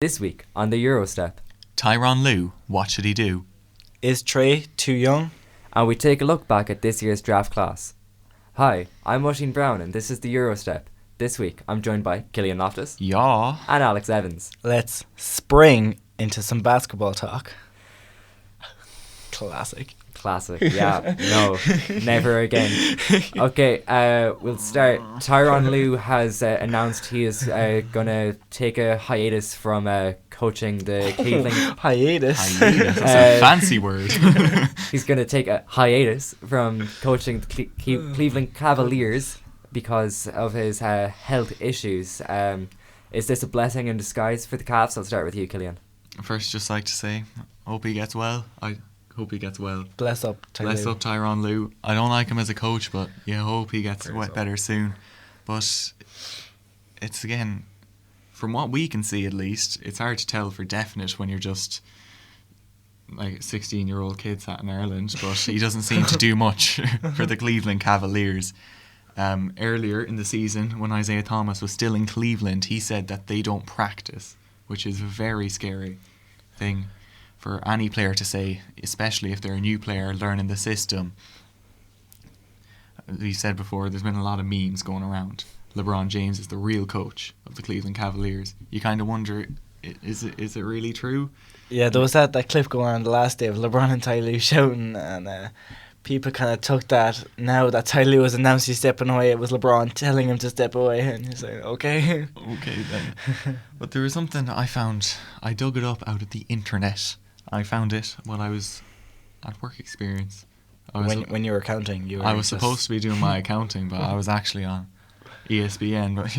This week on the Eurostep, Tyronn Lue, what should he do? Is Trae too young? and we take a look back at this year's draft class. Hi, I'm Oisin Brown and this is the Eurostep. This week I'm joined by Killian Loftus Yeah. and Alex Evans. Let's spring into some basketball talk. Classic. Classic, yeah, no, never again. Okay, we'll start. Tyronn Lue has announced he is going to take a hiatus from coaching the Cleveland... Hiatus. That's a fancy word. He's going to take a hiatus from coaching the Cleveland Cavaliers because of his health issues. Is this a blessing in disguise for the Cavs? I'll start with you, Killian. First, just like to say, hope he gets well. I hope he gets well. Bless up, Tyronn Lue. I don't like him as a coach, but hope he gets better soon. But it's, again, from what we can see at least, it's hard to tell for definite when you're just like a 16-year-old kid sat in Ireland, but he doesn't seem to do much for the Cleveland Cavaliers. Earlier in the season, when Isaiah Thomas was still in Cleveland, he said that they don't practice, which is a very scary thing for any player to say, especially if they're a new player learning the system. We said before, there's been a lot of memes going around. LeBron James is the real coach of the Cleveland Cavaliers. You kind of wonder, is it really true? Yeah, there was that clip going on the last day of LeBron and Tyronn Lue shouting, and people kind of took that. Now that Tyronn Lue was announced he's stepping away, it was LeBron telling him to step away, and he's like, okay. Okay then. But there was something I found. I dug it up out of the internet. I found it while I was at work experience. When you were accounting, I was supposed to be doing my accounting, but I was actually on ESPN. But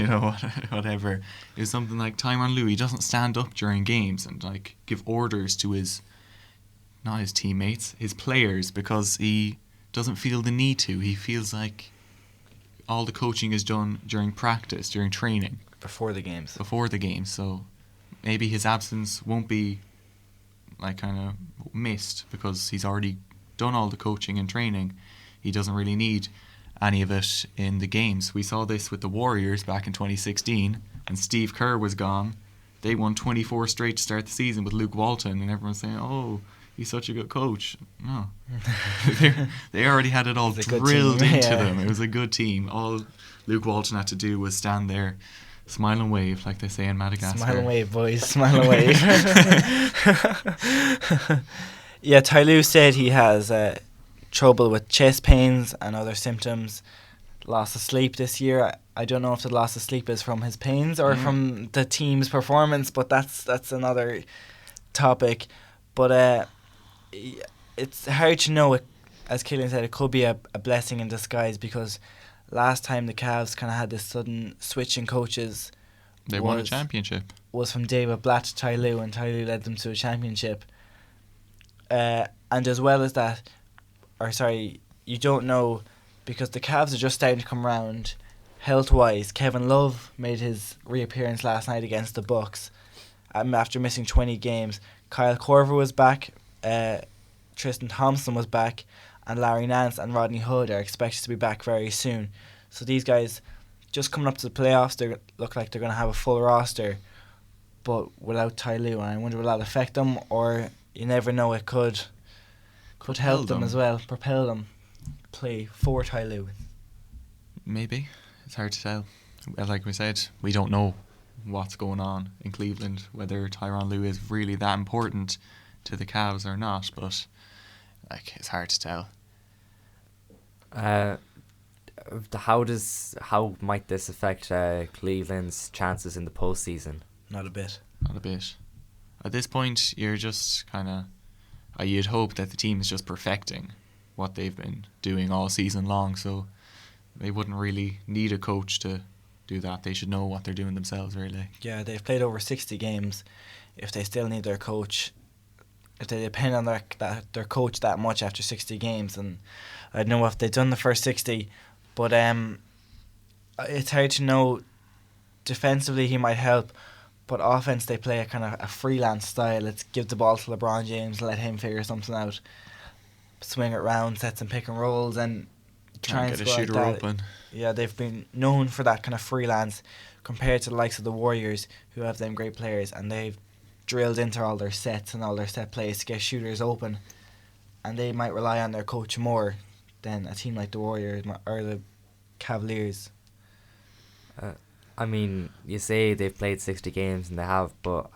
whatever. It was something like Tyronn Lue. He doesn't stand up during games and like give orders to not his teammates, his players, because he doesn't feel the need to. He feels like all the coaching is done during practice, during training, before the games. So maybe his absence won't be like kind of missed because he's already done all the coaching and training. He doesn't really need any of it in the games. We saw this with the Warriors back in 2016 when Steve Kerr was gone. They won 24 straight to start the season with Luke Walton, and everyone's saying, oh, he's such a good coach. No. They already had it all drilled into them. It was a good team. All Luke Walton had to do was stand there, smile and wave, like they say in Madagascar. Smile and wave, boys. Smile and wave. Yeah, Tyronn Lue said he has trouble with chest pains and other symptoms. Loss of sleep this year. I don't know if the loss of sleep is from his pains or from the team's performance, but that's another topic. But it's hard to know. As Killian said, it could be a blessing in disguise because last time the Cavs kind of had this sudden switch in coaches. They won a championship. Was from David Blatt to Tyronn Lue, and Tyronn Lue led them to a championship. And as well as that, you don't know because the Cavs are just starting to come around health-wise. Kevin Love made his reappearance last night against the Bucks after missing 20 games. Kyle Korver was back, Tristan Thompson was back, and Larry Nance and Rodney Hood are expected to be back very soon. So these guys, just coming up to the playoffs, they look like they're going to have a full roster, but without Tyronn Lue, and I wonder will that affect them, or you never know, it could help them as well, propel them, play for Tyronn Lue. Maybe. It's hard to tell. Like we said, we don't know what's going on in Cleveland, whether Tyronn Lue is really that important to the Cavs or not, but like it's hard to tell. How might this affect Cleveland's chances in the postseason? Not a bit. At this point, you're just kind of you'd hope that the team is just perfecting what they've been doing all season long, so they wouldn't really need a coach to do that. They should know what they're doing themselves, really. Yeah, they've played over 60 games. If they still need their coach, if they depend on their coach that much after 60 games, and I don't know if they've done the first 60, but it's hard to know. Defensively, he might help, but offense, they play a kind of a freelance style. Let's give the ball to LeBron James, let him figure something out, swing it around, set some pick and rolls, and try and get a shooter open. Yeah, they've been known for that kind of freelance compared to the likes of the Warriors, who have them great players, and they've drilled into all their sets and all their set plays to get shooters open, and they might rely on their coach more than a team like the Warriors or the Cavaliers. I mean, you say they've played 60 games, and they have, but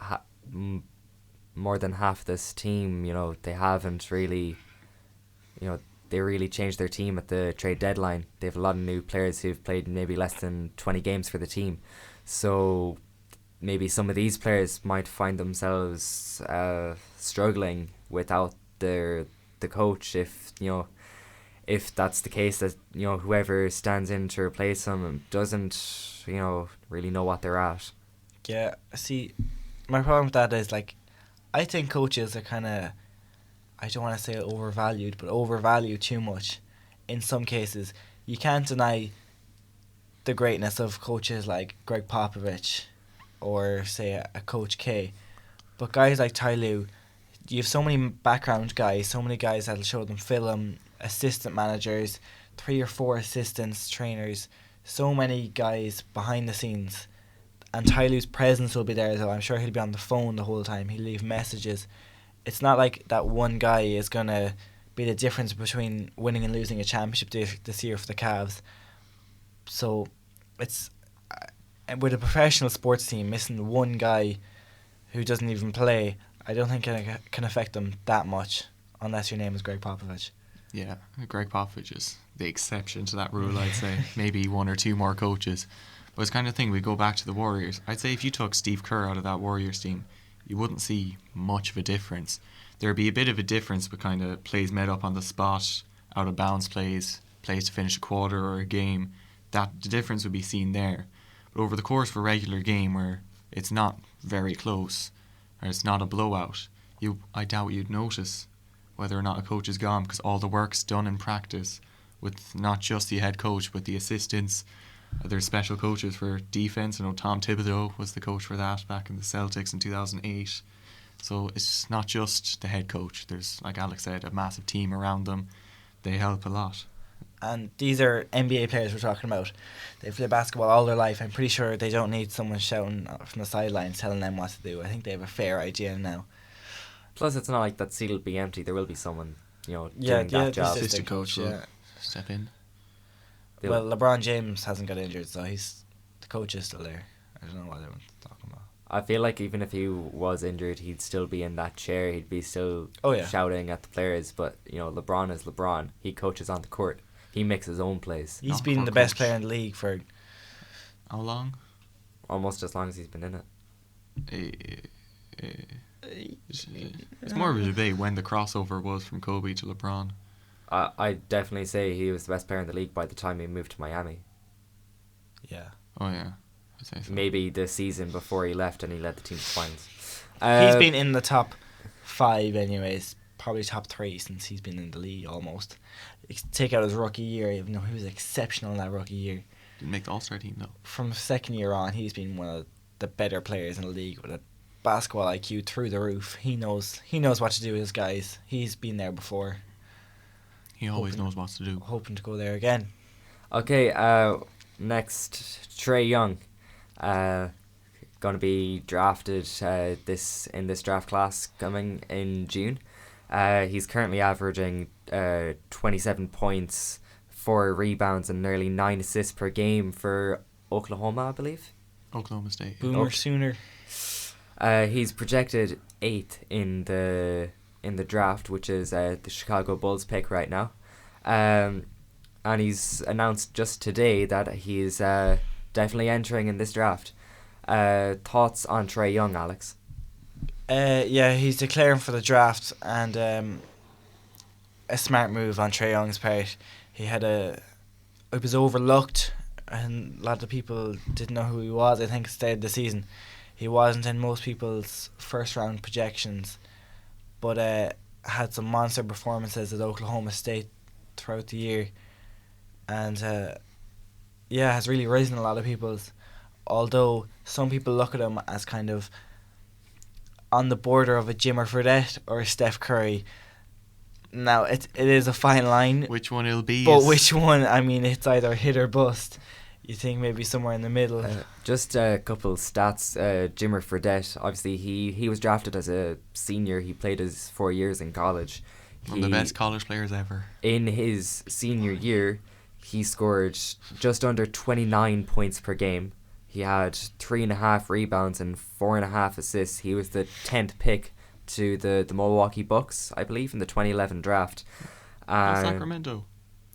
more than half this team, they haven't really, they really changed their team at the trade deadline. They have a lot of new players who've played maybe less than 20 games for the team. So maybe some of these players might find themselves struggling without the coach if that's the case, that whoever stands in to replace them doesn't really know what they're at. Yeah, see, my problem with that is I think coaches are kind of, I don't want to say overvalued, but overvalued too much in some cases. You can't deny the greatness of coaches like Greg Popovich or say a Coach K, but guys like Tyronn Lue, you have so many background guys, so many guys that'll show them film, assistant managers, 3 or 4 assistants, trainers, so many guys behind the scenes, and Tyronn Lue's presence will be there as well. I'm sure he'll be on the phone the whole time, he'll leave messages. It's not like that one guy is going to be the difference between winning and losing a championship this year for the Cavs. So it's with a professional sports team, missing one guy who doesn't even play, I don't think it can affect them that much unless your name is Greg Popovich. Yeah, Greg Popovich is the exception to that rule, I'd say. Maybe 1 or 2 more coaches. But it's kind of thing, we go back to the Warriors. I'd say if you took Steve Kerr out of that Warriors team, you wouldn't see much of a difference. There'd be a bit of a difference with kind of plays made up on the spot, out of bounds plays to finish a quarter or a game. The difference would be seen there. But over the course of a regular game where it's not very close, or it's not a blowout, I doubt you'd notice whether or not a coach is gone, because all the work's done in practice with not just the head coach but the assistants. There's special coaches for defense. I know Tom Thibodeau was the coach for that back in the Celtics in 2008. So it's not just the head coach. There's, like Alex said, a massive team around them. They help a lot. And these are NBA players we're talking about. They've played basketball all their life. I'm pretty sure they don't need someone shouting from the sidelines telling them what to do. I think they have a fair idea now. Plus, it's not like that seat will be empty. There will be someone, doing that job. Assistant coach will step in. Well, LeBron James hasn't got injured, so the coach is still there. I don't know what they're talking about. I feel like even if he was injured, he'd still be in that chair. He'd be still shouting at the players. But, LeBron is LeBron. He coaches on the court. He makes his own plays. He's been the best player in the league for... How long? Almost as long as he's been in it. It's more of a debate when the crossover was from Kobe to LeBron. I'd definitely say he was the best player in the league by the time he moved to Miami. Yeah. Oh, yeah. I'd say so. Maybe the season before he left and he led the team to finals. He's been in the top 5 anyways. Probably top 3 since he's been in the league almost. Take out his rookie year, even though he was exceptional in that rookie year. Didn't make the All-Star team, though. From second year on, he's been one of the better players in the league with a basketball IQ through the roof. He knows what to do with his guys. He's been there before. He always knows what to do. Hoping to go there again. Okay, next, Trae Young. Going to be drafted in this draft class coming in June. He's currently averaging 27 points, 4 rebounds, and nearly 9 assists per game for Oklahoma, I believe. Oklahoma State. Boomer Sooner. He's projected 8th in the draft, which is the Chicago Bulls pick right now. And he's announced just today that he's definitely entering in this draft. Thoughts on Trae Young, Alex? Yeah, he's declaring for the draft, and a smart move on Trae Young's part. It was overlooked, and a lot of people didn't know who he was. I think at the start of the season, he wasn't in most people's first round projections, but had some monster performances at Oklahoma State throughout the year, and has really risen a lot of people's. Although some people look at him as kind of on the border of a Jimmer Fredette or a Steph Curry. Now, it is a fine line. Which one it'll be? But which one? I mean, it's either hit or bust. You think maybe somewhere in the middle? Just a couple stats. Jimmer Fredette, obviously he was drafted as a senior. He played his 4 years in college. One of the best college players ever. In his senior year, he scored just under 29 points per game. He had 3.5 rebounds and 4.5 assists. He was the 10th pick to the Milwaukee Bucks, I believe, in the 2011 draft. Sacramento.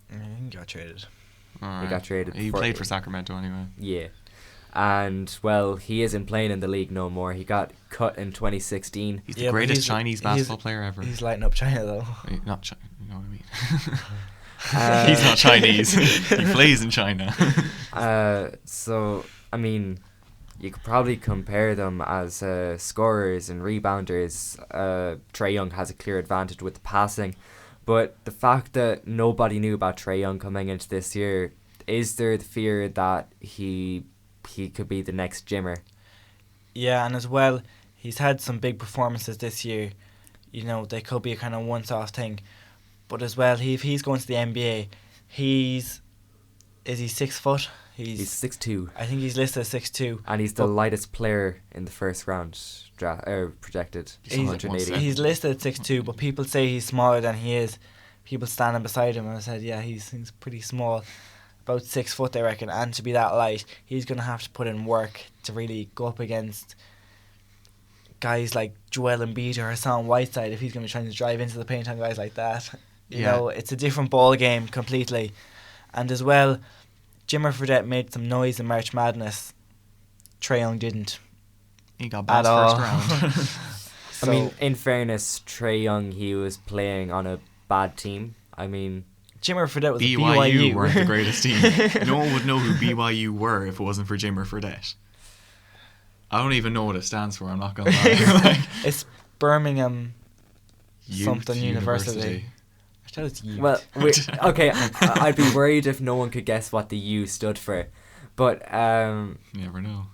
He got traded. He got traded. He played for Sacramento anyway. Yeah. And, well, he isn't playing in the league no more. He got cut in 2016. He's the greatest Chinese basketball player ever. He's lighting up China, though. Not China, you know what I mean? He's not Chinese. He plays in China. So, I mean, you could probably compare them as scorers and rebounders. Trae Young has a clear advantage with the passing. But the fact that nobody knew about Trae Young coming into this year, is there the fear that he could be the next Jimmer? Yeah, and as well, he's had some big performances this year. You know, they could be a kind of once-off thing. But as well, if he's going to the NBA, is he 6 foot? He's 6'2". I think he's listed as 6'2". And he's the lightest player in the first round projected. He's listed at 6'2", but people say he's smaller than he is. People standing beside him and I said, yeah, he's pretty small. About 6 foot, they reckon. And to be that light, he's going to have to put in work to really go up against guys like Joel Embiid or Hassan Whiteside if he's going to be trying to drive into the paint on guys like that. You know, it's a different ball game completely. And as well, Jimmer Fredette made some noise in March Madness. Trae Young didn't. He got bounced first round. I mean, in fairness, Trae Young, he was playing on a bad team. I mean, Jimmer Fredette was BYU weren't the greatest team. No one would know who BYU were if it wasn't for Jimmer Fredette. I don't even know what it stands for, I'm not going to lie. It's Birmingham Youth something University. I thought it's youth. Well, okay, I'd be worried if no one could guess what the U stood for. But you never know.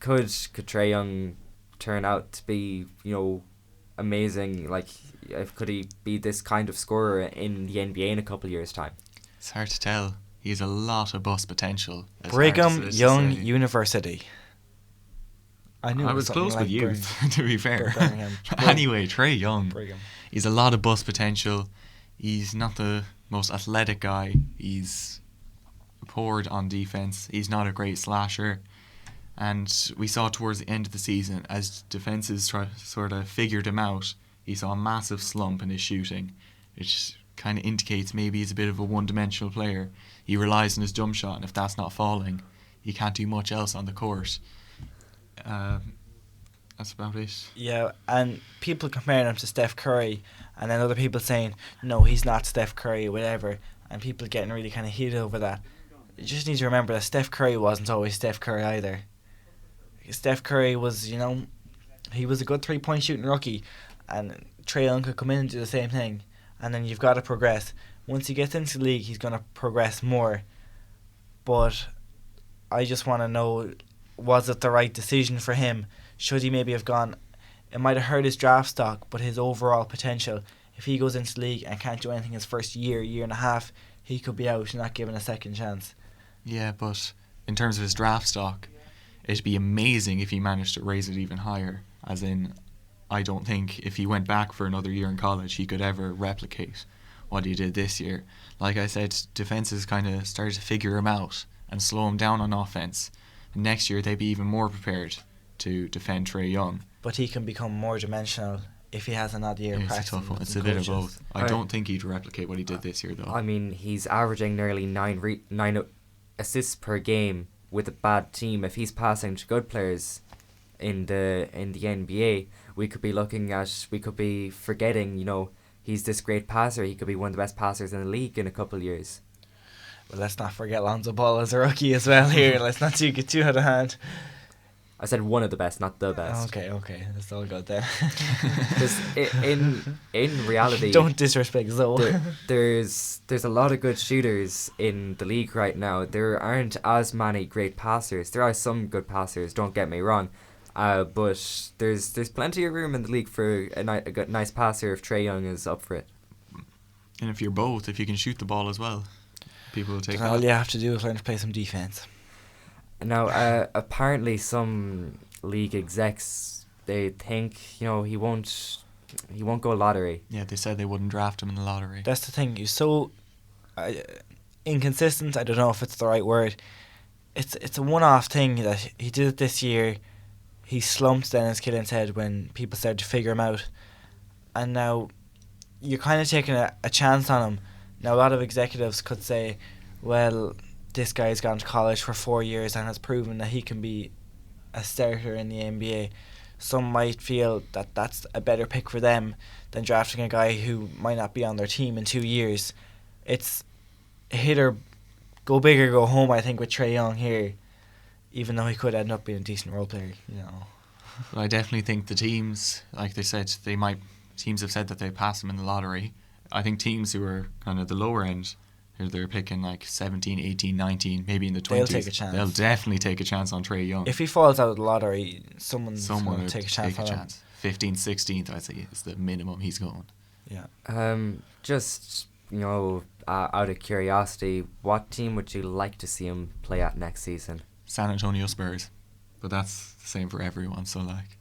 Could Trae Young turn out to be, you know, amazing? Like, could he be this kind of scorer in the NBA in a couple of years' time? It's hard to tell. He has a lot of bust potential. Brigham Young University. I knew I was close with youth, to be fair. Anyway, Trae Young. Brigham. He's a lot of bust potential. He's not the most athletic guy. He's poor on defense. He's not a great slasher. And we saw towards the end of the season, as defenses sort of figured him out, he saw a massive slump in his shooting, which kind of indicates maybe he's a bit of a one-dimensional player. He relies on his jump shot, and if that's not falling, he can't do much else on the court. That's about it. Yeah, and people comparing him to Steph Curry, and then other people saying, no, he's not Steph Curry, whatever, and people getting really kind of heated over that. You just need to remember that Steph Curry wasn't always Steph Curry either. Steph Curry was, you know, he was a good 3-point shooting rookie, and Trae Young could come in and do the same thing, and then you've got to progress. Once he gets into the league, he's going to progress more. But I just want to know, was it the right decision for him? Should he maybe have gone? It might have hurt his draft stock, but his overall potential, if he goes into the league and can't do anything his first year and a half, he could be out and not given a second chance. Yeah, but in terms of his draft stock, it'd be amazing if he managed to raise it even higher. As in, I don't think if he went back for another year in college, he could ever replicate what he did this year. Like I said, defenses kind of started to figure him out and slow him down on offense. And next year, they'd be even more prepared to defend Trae Young. But he can become more dimensional if he has another year practicing. It's a tough one. It's a bit of both. I don't think he'd replicate what he did this year, though. I mean, he's averaging nearly 9 assists per game with a bad team. If he's passing to good players in the NBA, we could be forgetting, you know, he's this great passer. He could be one of the best passers in the league in a couple of years. But let's not forget Lonzo Ball as a rookie as well here. Let's not get too out of hand. I said one of the best, not the best. Okay, that's all good there. Because in reality, don't disrespect Zoe. There's a lot of good shooters in the league right now. There aren't as many great passers. There are some good passers, don't get me wrong, but there's plenty of room in the league for a nice passer if Trae Young is up for it. And if you're both, if you can shoot the ball as well, people will take that. All you have to do is learn to play some defense. Now, apparently some league execs, they think, he won't go lottery. Yeah, they said they wouldn't draft him in the lottery. That's the thing. He's so inconsistent. I don't know if it's the right word. It's a one-off thing that he did it this year. He slumped Dennis Killian's head when people started to figure him out. And now you're kind of taking a chance on him. Now, a lot of executives could say, well, this guy's gone to college for 4 years and has proven that he can be a starter in the NBA. Some might feel that that's a better pick for them than drafting a guy who might not be on their team in 2 years. It's hit or go big or go home, I think, with Trae Young here, even though he could end up being a decent role player. Well, I definitely think the teams, like they said, teams have said that they pass him in the lottery. I think teams who are kind of the lower end, who they're picking like 17, 18, 19, maybe in the 20s, they'll take a chance. They'll definitely take a chance on Trae Young. If he falls out of the lottery, someone's Someone going would to take a chance on him. 15th, 16th, I'd say is the minimum he's going. Yeah. Just, out of curiosity, what team would you like to see him play at next season? San Antonio Spurs. But that's the same for everyone, so like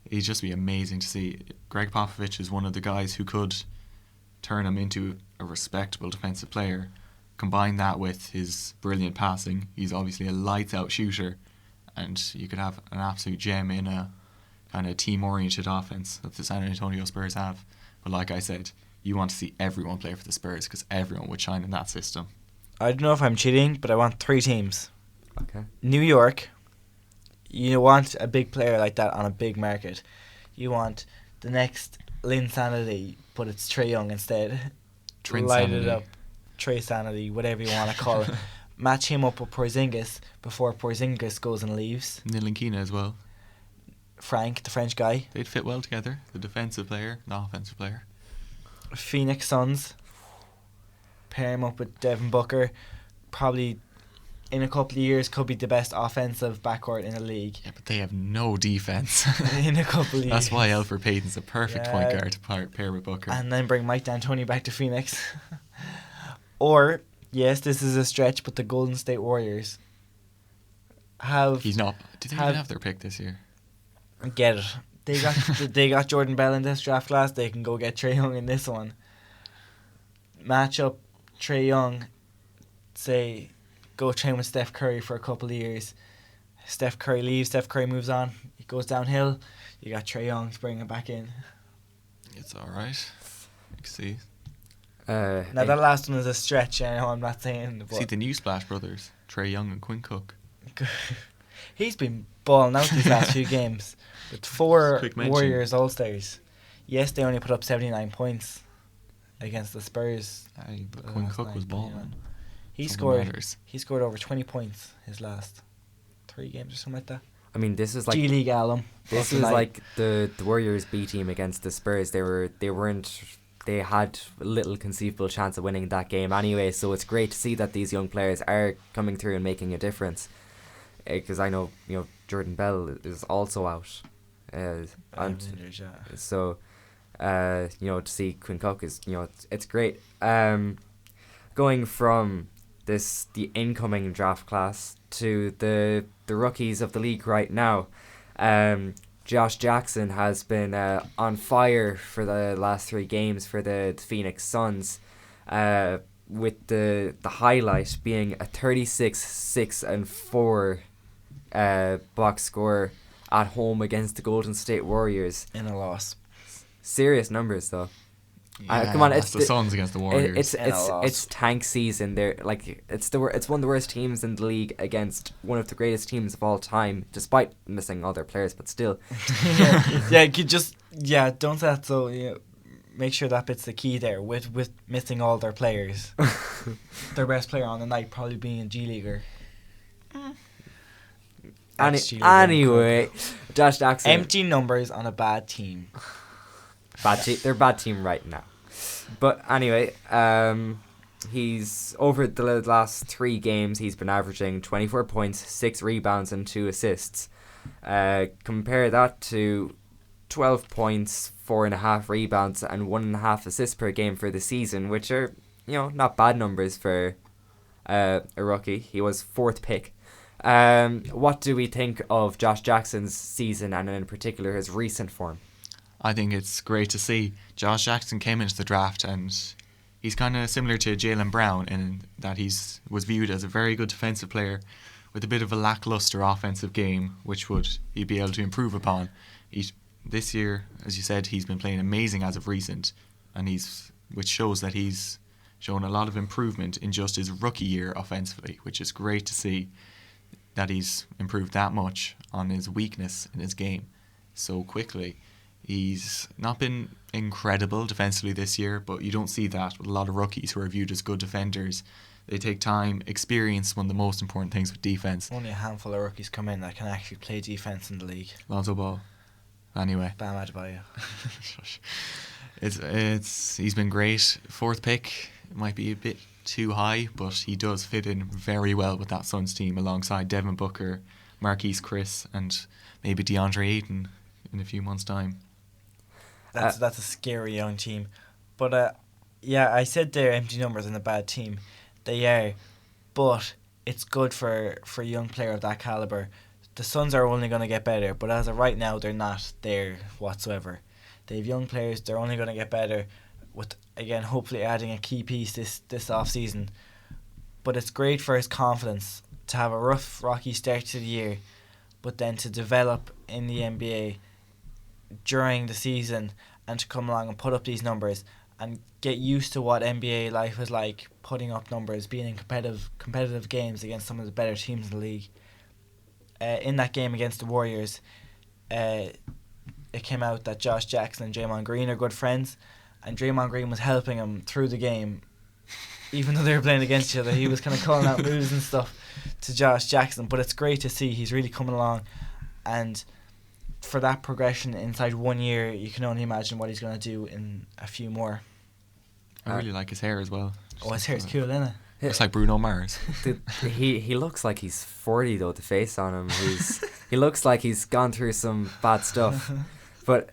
he'd just be amazing to see. Greg Popovich is one of the guys who could turn him into a respectable defensive player. Combine that with his brilliant passing. He's obviously a lights out shooter, and you could have an absolute gem in a kind of team oriented offense that the San Antonio Spurs have. But like I said, you want to see everyone play for the Spurs because everyone would shine in that system. I don't know if I'm cheating, but I want 3 teams. Okay. New York. You want a big player like that on a big market. You want the next Lynn Sanity, but it's Trae Young instead. Trin Light Sanity. it up. Trae Sanity, whatever you want to call it. Match him up with Porzingis before Porzingis goes and leaves. Nilinkina as well. Frank, the French guy. They'd fit well together. The defensive player, the offensive player. Phoenix Suns. Pair him up with Devin Booker. Probably in a couple of years could be the best offensive backcourt in the league. Yeah, but they have no defense. In a couple of years. That's why Elfrid Payton's a perfect point Yeah. guard to pair with Booker. And then bring Mike D'Antoni back to Phoenix. Or, yes, this is a stretch, but the Golden State Warriors have... He's not. Did they even have their pick this year? Get it. They got Jordan Bell in this draft class. They can go get Trae Young in this one. Match up Trae Young. Say, go train with Steph Curry for a couple of years. Steph Curry leaves. Steph Curry moves on. He goes downhill. You got Trae Young to bring him back in. It's all right. I can see. Now that last one is a stretch. I know I'm not saying. But See the new Splash Brothers, Trae Young and Quinn Cook. he's been balling out these last few games with 4 Quick mention. Warriors All-Stars. Yes, they only put up 79 points against the Spurs. Aye, but Quinn last Cook was night, balling. He Something scored. matters. He scored over 20 points his last 3 games or something like that. I mean, this is like G League alum. this is like the Warriors B team against the Spurs. They had little conceivable chance of winning that game anyway. So it's great to see that these young players are coming through and making a difference. Because I know Jordan Bell is also out, and so to see Quinn Cook is it's great. Going from the incoming draft class to the rookies of the league right now. Josh Jackson has been on fire for the last 3 games for the Phoenix Suns, with the highlight being a 36-6-4 box score at home against the Golden State Warriors. in a loss. Serious numbers though. Yeah, come on, that's it's the the- Suns against the Warriors. It's tank season. They're like it's one of the worst teams in the league against one of the greatest teams of all time, despite missing all their players. But still, Don't say that. So make sure that bit's the key there. With missing all their players, their best player on the night probably being a G Leaguer. Anyway, Josh Jackson. Empty numbers on a bad team. They're a bad team right now. But anyway, he's over the last 3 games. He's been averaging 24 points, 6 rebounds, and 2 assists. Compare that to 12 points, 4.5 rebounds, and 1.5 assists per game for the season, which are not bad numbers for a rookie. He was 4th pick What do we think of Josh Jackson's season and in particular his recent form? I think it's great to see. Josh Jackson came into the draft and he's kind of similar to Jaylen Brown in that was viewed as a very good defensive player with a bit of a lackluster offensive game, which he'd be able to improve upon. This year, as you said, he's been playing amazing as of recent, and which shows that he's shown a lot of improvement in just his rookie year offensively, which is great to see that he's improved that much on his weakness in his game so quickly. He's not been incredible defensively this year, but you don't see that with a lot of rookies who are viewed as good defenders. They take time. Experience, one of the most important things with defense. Only a handful of rookies come in that can actually play defense in the league. Lonzo Ball. Anyway. Bam Adebayo. He's been great. 4th pick might be a bit too high, but he does fit in very well with that Suns team alongside Devin Booker, Marquise Chris, and maybe DeAndre Ayton in a few months' time. That's a scary young team. But yeah, I said they're empty numbers and a bad team. They are, but it's good for a young player of that caliber. The Suns are only going to get better, but as of right now, they're not there whatsoever. They have young players. They're only going to get better with, again, hopefully adding a key piece this off-season. But it's great for his confidence to have a rocky start to the year, but then to develop in the NBA during the season and to come along and put up these numbers and get used to what NBA life is like, putting up numbers, being in competitive games against some of the better teams in the league. In that game against the Warriors, it came out that Josh Jackson and Draymond Green are good friends, and Draymond Green was helping him through the game. Even though they were playing against each other, he was kind of calling out moves and stuff to Josh Jackson. But it's great to see he's really coming along, and for that progression inside 1 year, you can only imagine what he's going to do in a few more. I really like his hair as well. Oh, his hair's cool, isn't it? Looks like Bruno Mars. He looks like he's 40 though. The face on him, he looks like he's gone through some bad stuff. But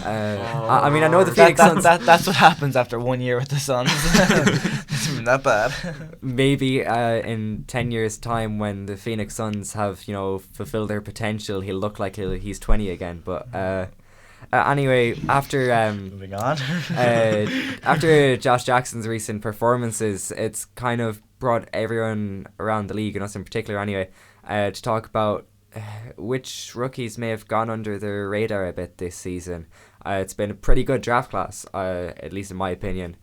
I mean, I know the Phoenix Suns. That's what happens after 1 year with the Suns. It's been that bad. Maybe in 10 years' time, when the Phoenix Suns have fulfilled their potential, he'll look like he's 20 again. But anyway, after moving on. After Josh Jackson's recent performances, it's kind of brought everyone around the league, and us in particular anyway, to talk about which rookies may have gone under the radar a bit this season. It's been a pretty good draft class, at least in my opinion.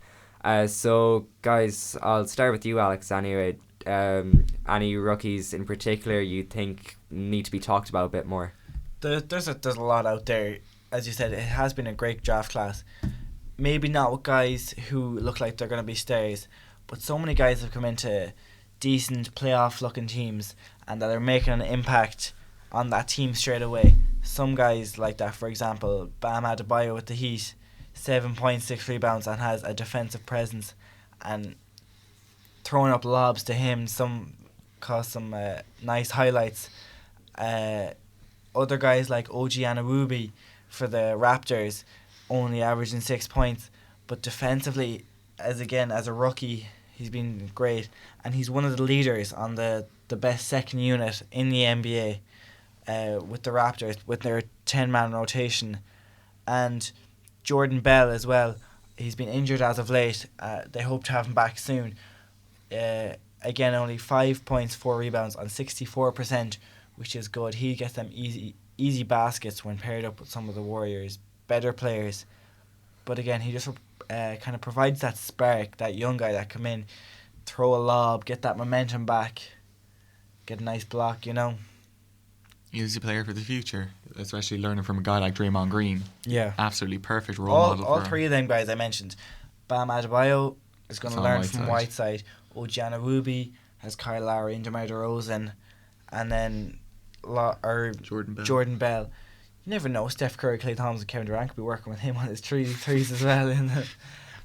So guys, I'll start with you, Alex, anyway. Any rookies in particular you think need to be talked about a bit more? There's a lot out there. As you said, it has been a great draft class. Maybe not with guys who look like they're going to be stars, but so many guys have come into decent playoff-looking teams and that are making an impact on that team straight away. Some guys like that, for example, Bam Adebayo with the Heat, 7 points, 6 rebounds, and has a defensive presence, and throwing up lobs to him caused some nice highlights. Other guys like OG Anunoby for the Raptors, only averaging 6 points, but defensively, as a rookie, he's been great, and he's one of the leaders on the best second unit in the NBA with the Raptors, with their 10-man rotation. And Jordan Bell as well, he's been injured as of late. They hope to have him back soon. Again, only 5 points, 4 rebounds on 64%, which is good. He gets them easy baskets when paired up with some of the Warriors' better players. But again, he just kind of provides that spark, that young guy that come in, throw a lob, get that momentum back, get a nice block, He's a player for the future, especially learning from a guy like Draymond Green. Yeah. Absolutely perfect role model all for three of them guys I mentioned. Bam Adebayo is going to learn from Whiteside. OG Anunoby has Kyle Lowry and DeMar DeRozan. And then Jordan Bell. You never know. Steph Curry, Klay Thompson, Kevin Durant could be working with him on his threes as well.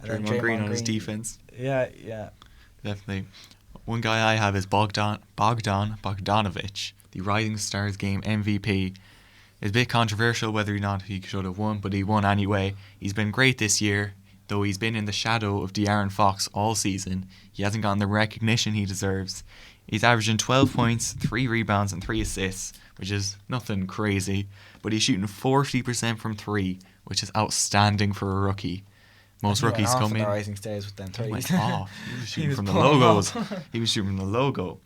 Draymond Green on his defense. Yeah. Definitely. One guy I have is Bogdanovich, the Rising Stars game MVP. It's a bit controversial whether or not he should have won, but he won anyway. He's been great this year, though he's been in the shadow of De'Aaron Fox all season. He hasn't gotten the recognition he deserves. He's averaging 12 points, 3 rebounds, and 3 assists, which is nothing crazy. But he's shooting 40% from 3, which is outstanding for a rookie. Most rookies come in. The rising stairs with them He went threes. off. He was shooting from the logos. He was shooting from the logo.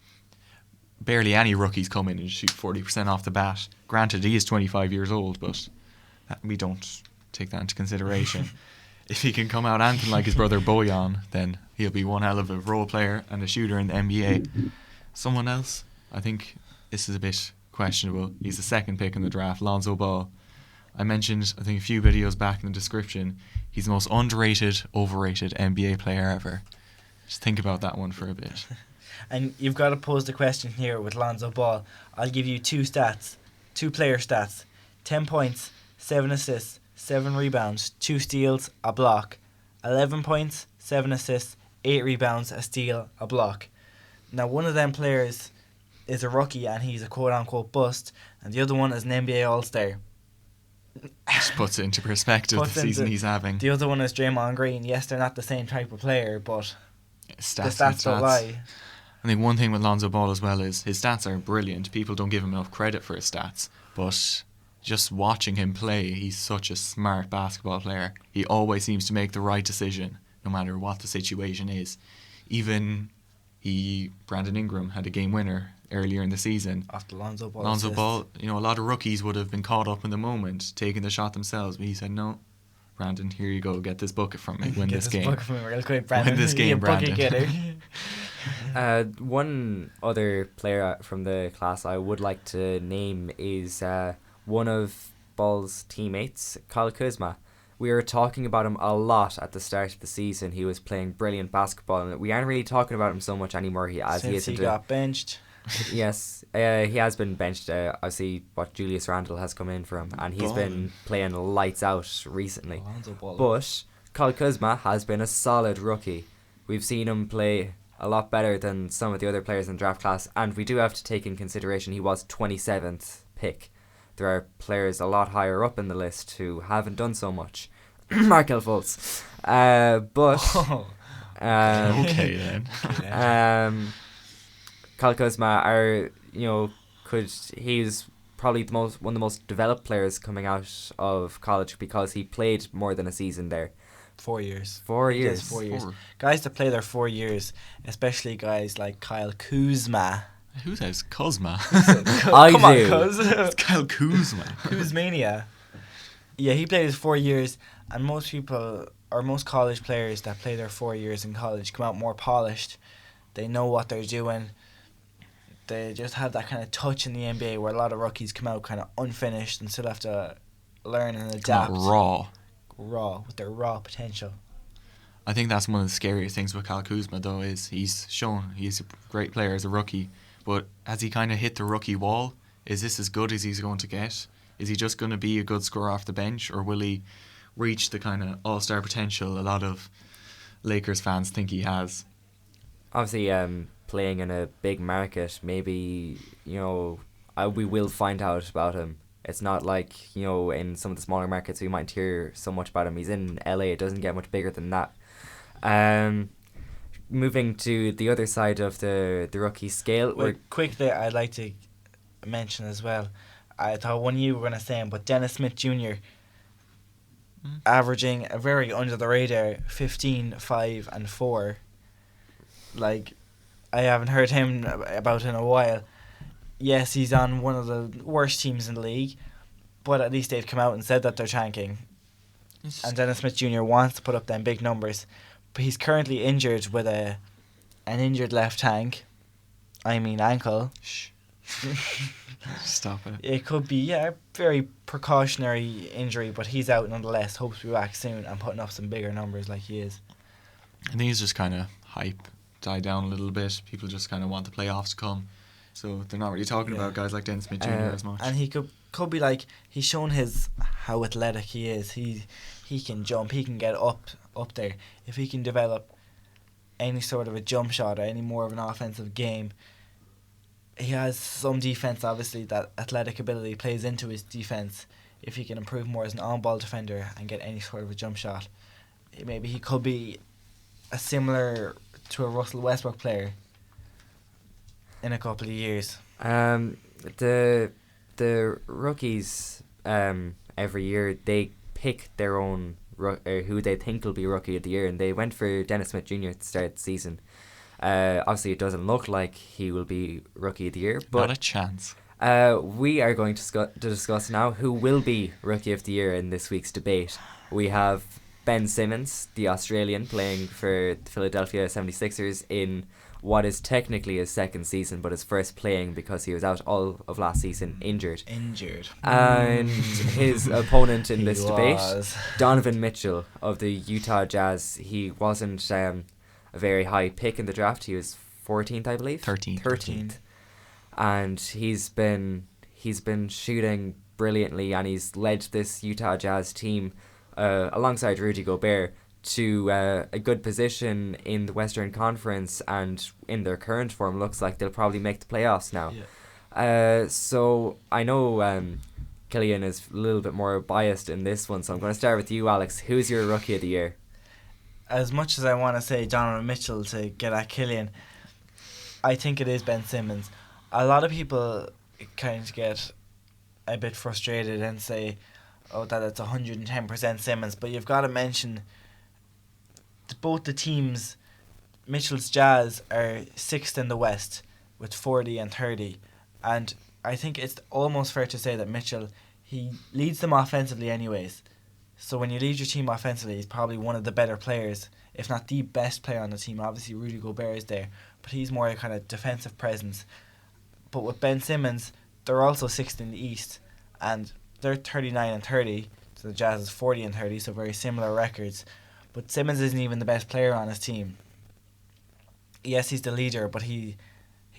Barely any rookies come in and shoot 40% off the bat. Granted, he is 25 years old, but we don't take that into consideration. If he can come out anything like his brother Bojan, then he'll be one hell of a role player and a shooter in the NBA. Someone else, I think this is a bit questionable. He's the second pick in the draft, Lonzo Ball. I mentioned, I think a few videos back in the description, he's the most underrated, overrated NBA player ever. Just think about that one for a bit. And you've got to pose the question here with Lonzo Ball. I'll give you two player stats. 10 points, 7 assists, 7 rebounds, 2 steals, a block. 11 points, 7 assists, 8 rebounds, a steal, a block. Now, one of them players is a rookie and he's a quote-unquote bust, and the other one is an NBA All-Star. Just puts it into perspective, the season he's having. The other one is Draymond Green. Yes, they're not the same type of player, but the stats don't lie. I think one thing with Lonzo Ball as well is his stats are brilliant. People don't give him enough credit for his stats, but just watching him play, he's such a smart basketball player. He always seems to make the right decision, no matter what the situation is. Even Brandon Ingram had a game winner earlier in the season. After Lonzo Ball. Lonzo Ball, a lot of rookies would have been caught up in the moment, taking the shot themselves, but he said, no, Brandon, here you go, get this bucket from me, win this game. Bucket from me real quick, Brandon. Win this game, Brandon. One other player from the class I would like to name is one of Ball's teammates, Kyle Kuzma. We were talking about him a lot at the start of the season. He was playing brilliant basketball, and we aren't really talking about him so much anymore. Since he got benched. Yes, he has been benched. I see what Julius Randle has come in for him, and he's been playing lights out recently. But Kyle Kuzma has been a solid rookie. We've seen him play a lot better than some of the other players in the draft class, and we do have to take in consideration he was 27th pick. There are players a lot higher up in the list who haven't done so much. Markel Fultz. Okay then. Kyle Kuzma he's probably one of the most developed players coming out of college because he played more than a season there. 4 years. 4 years. 4 years. Guys that play their 4 years, especially guys like Kyle Kuzma. Who says Kuzma? Come on, Kuz. It's Kyle Kuzma. Kuzmania. Yeah, he played his 4 years, and most college players that play their 4 years in college come out more polished. They know what they're doing. They just have that kind of touch in the NBA where a lot of rookies come out kind of unfinished and still have to learn and adapt. Raw, with their raw potential. I think that's one of the scariest things with Kyle Kuzma, though, is he's shown he's a great player as a rookie, but has he kind of hit the rookie wall? Is this as good as he's going to get? Is he just going to be a good scorer off the bench, or will he reach the kind of all-star potential a lot of Lakers fans think he has? Obviously, playing in a big market, maybe, we will find out about him. It's not like, in some of the smaller markets we might hear so much about him. He's in LA, it doesn't get much bigger than that. Moving to the other side of the rookie scale. Quickly, I'd like to mention as well, I thought one you were going to say him, but Dennis Smith Jr. Averaging a very under the radar 15, 5 and 4. Like, I haven't heard him about in a while. Yes, he's on one of the worst teams in the league, but at least they've come out and said that they're tanking. And Dennis Smith Jr. wants to put up them big numbers, but he's currently injured with an injured left ankle. Shh. Stop it. It could be, a very precautionary injury, but he's out nonetheless. Hopes to be back soon and putting up some bigger numbers like he is. I think he's just kind of hype died down a little bit. People just kind of want the playoffs to come, so they're not really talking about guys like Dennis Smith Jr. as much. And he could be like, he's shown how athletic he is. He can jump, he can get up there. If he can develop any sort of a jump shot or any more of an offensive game, he has some defense. Obviously, that athletic ability plays into his defense. If he can improve more as an on-ball defender and get any sort of a jump shot, maybe he could be a similar to a Russell Westbrook player. in a couple of years? The rookies every year they pick their own who they think will be rookie of the year, and they went for Dennis Smith Jr. at the start of the season. Obviously, it doesn't look like he will be rookie of the year, but not a chance. We are going to discuss now who will be rookie of the year in this week's debate. We have Ben Simmons, the Australian, playing for the Philadelphia 76ers in what is technically his second season, but his first playing because he was out all of last season injured. And his opponent in this debate, Donovan Mitchell of the Utah Jazz. He wasn't a very high pick in the draft. He was 14th, I believe. 13th. And he's been shooting brilliantly, and he's led this Utah Jazz team alongside Rudy Gobert to a good position in the Western Conference, and in their current form looks like they'll probably make the playoffs now. So I know Killian is a little bit more biased in this one, so I'm going to start with you, Alex. Who's your rookie of the year? As much as I want to say Donovan Mitchell to get at Killian, I think it is Ben Simmons. A lot of people kind of get a bit frustrated and say, oh, that it's 110% Simmons, but you've got to mention both the teams. Mitchell's Jazz are 6th in the West with 40 and 30, and I think it's almost fair to say that Mitchell, he leads them offensively anyways. So when you lead your team offensively, he's probably one of the better players, if not the best player on the team. Obviously Rudy Gobert is there, but he's more a kind of defensive presence. But with Ben Simmons, they're also 6th in the East, and they're 39 and 30, so the Jazz is 40 and 30, so very similar records. But Simmons isn't even the best player on his team. Yes, he's the leader, but he's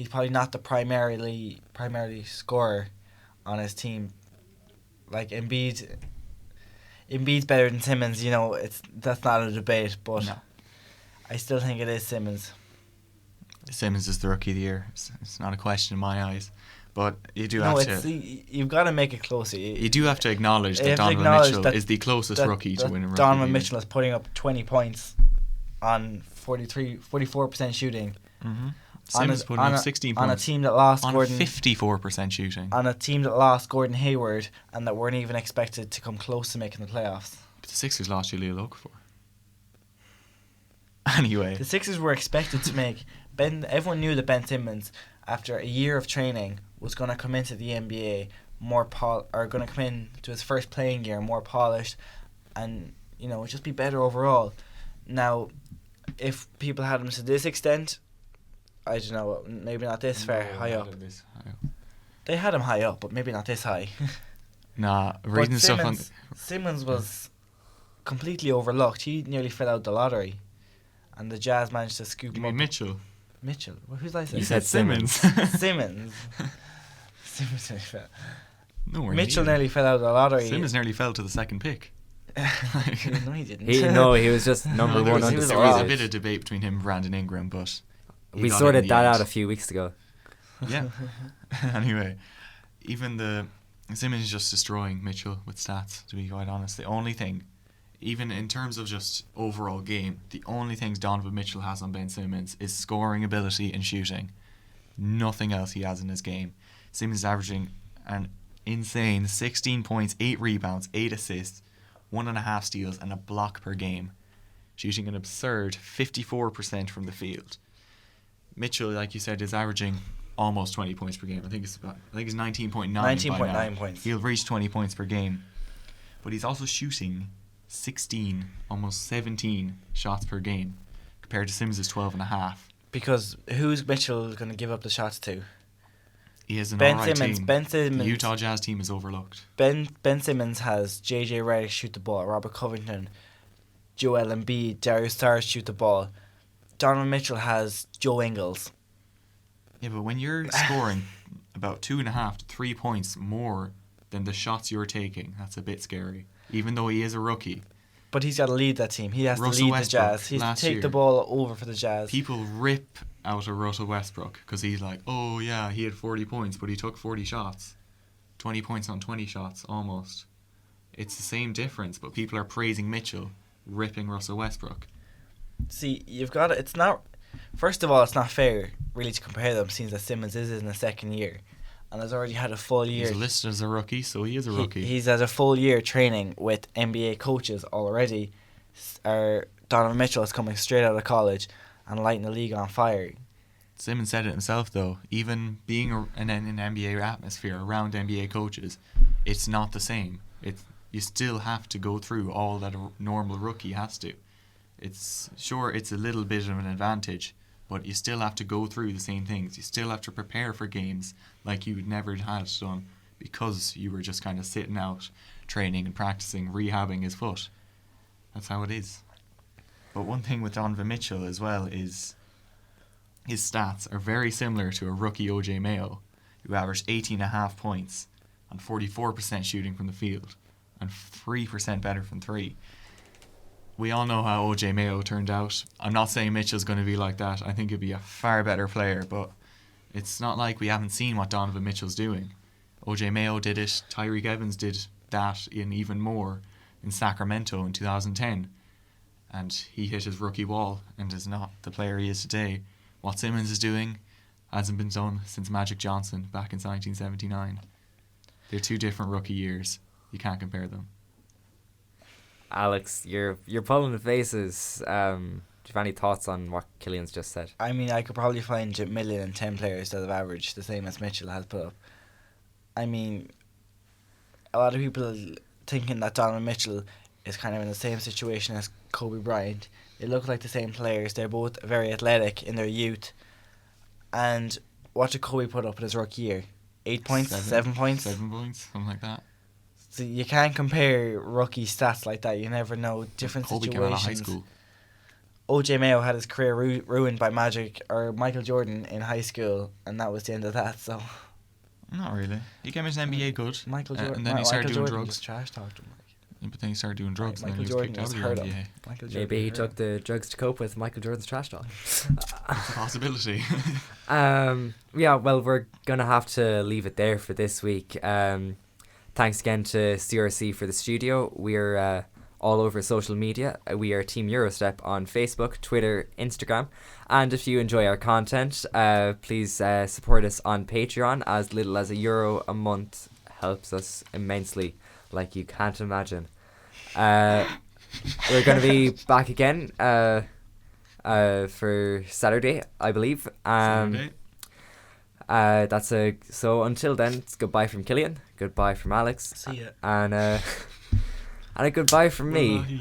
probably not the primarily scorer on his team. Like Embiid's better than Simmons, that's not a debate, but no. I still think it is Simmons. Simmons is the rookie of the year. It's not a question in my eyes. But you do have to... You've got to make it closer. You do have to acknowledge that Donovan Mitchell is the closest rookie to winning rookie. Donovan Mitchell is putting up 20 points on 44% shooting. Mm-hmm. Simmons putting up 16 points. On a team that lost on Gordon... 54% shooting. On a team that lost Gordon Hayward and that weren't even expected to come close to making the playoffs. But the Sixers lost Julio Okafor. Anyway. The Sixers were expected to make... Everyone knew that Ben Simmons, after a year of training, was going to come into the NBA going to come into his first playing year more polished, and just be better overall. Now, if people had him to this extent, I don't know, maybe not this high up. They had him high up, but maybe not this high. Nah, reading stuff on Simmons was completely overlooked. He nearly fell out the lottery, and the Jazz managed to scoop him up. Mitchell? Well, who's I say? You said Simmons. Simmons nearly fell. No, Mitchell nearly fell out of the lottery. Simmons nearly fell to the second pick. No, he didn't. He was just number one on the There was a bit of debate between him and Brandon Ingram, but we sorted that out a few weeks ago. Yeah. Anyway, even Simmons is just destroying Mitchell with stats, to be quite honest. The only thing, even in terms of just overall game, the only things Donovan Mitchell has on Ben Simmons is scoring ability and shooting. Nothing else he has in his game. Simmons is averaging an insane 16 points, 8 rebounds, 8 assists, 1.5 steals, and a block per game. Shooting an absurd 54% from the field. Mitchell, like you said, is averaging almost 20 points per game. I think it's 19.9. 19.9 points. He'll reach 20 points per game. But he's also shooting 16, almost 17 shots per game, compared to Simmons' 12.5. Because who's Mitchell going to give up the shots to? He is an Ben alright Simmons. team. Ben Simmons. The Utah Jazz team is overlooked. Ben Simmons has J.J. Redick shoot the ball, Robert Covington, Joel Embiid, Darius Saric shoot the ball. Donovan Mitchell has Joe Ingles. Yeah, but when you're scoring about 2.5 to 3 points more than the shots you're taking, that's a bit scary. Even though he is a rookie. But he's got to lead that team. He has to lead the Jazz. He has to take the ball over for the Jazz. People rip out of Russell Westbrook because he's like, oh yeah, he had 40 points, but he took 40 shots. 20 points on 20 shots, almost. It's the same difference, but people are praising Mitchell, ripping Russell Westbrook. See, you've got to, it's not... First of all, it's not fair really to compare them, since that Simmons is in the second year and has already had a full year. He's listed as a rookie, so he is a rookie. He's had a full year training with NBA coaches already. Donovan Mitchell is coming straight out of college and lighting the league on fire. Simmons said it himself, though. Even being in an NBA atmosphere around NBA coaches, it's not the same. You still have to go through all that a normal rookie has to. It's a little bit of an advantage, but you still have to go through the same things. You still have to prepare for games like you would never had done, because you were just kind of sitting out, training and practicing, rehabbing his foot. That's how it is. But one thing with Donovan Mitchell as well is his stats are very similar to a rookie OJ Mayo, who averaged 18.5 points and 44% shooting from the field and 3% better from three. We all know how OJ Mayo turned out. I'm not saying Mitchell's going to be like that. I think he'll be a far better player, but it's not like we haven't seen what Donovan Mitchell's doing. OJ Mayo did it. Tyreek Evans did that in even more in Sacramento in 2010. And he hit his rookie wall and is not the player he is today. What Simmons is doing hasn't been done since Magic Johnson back in 1979. They're two different rookie years. You can't compare them. Alex, you're pulling the faces. Do you have any thoughts on what Killian's just said? I mean, I could probably find 1,010,000 players that have averaged the same as Mitchell has put up. I mean, a lot of people thinking that Donovan Mitchell is kind of in the same situation as Kobe Bryant. They look like the same players. They're both very athletic in their youth. And what did Kobe put up in his rookie year? 8 points? 7 points? 7 points, something like that. So you can't compare rookie stats like that. You never know. Different Kobe situations. came out of high school. OJ Mayo had his career ruined by Michael Jordan in high school, and that was the end of that. So Not really. He came into NBA good. Michael Jordan, and then he started doing drugs. Just trash talked him. But then he started doing drugs, and then Michael he was Jordan kicked out just of hurt the him. NBA. Maybe he took the drugs to cope with Michael Jordan's trash talk. It's a possibility. Yeah, well, we're going to have to leave it there for this week. Thanks again to CRC for the studio. We're all over social media. We are Team Eurostep on Facebook, Twitter, Instagram. And if you enjoy our content, please support us on Patreon. As little as €1 a month helps us immensely, like you can't imagine. We're going to be back again for Saturday, I believe. Saturday. So until then, it's goodbye from Killian, goodbye from Alex, See ya. and a goodbye from me. Bye.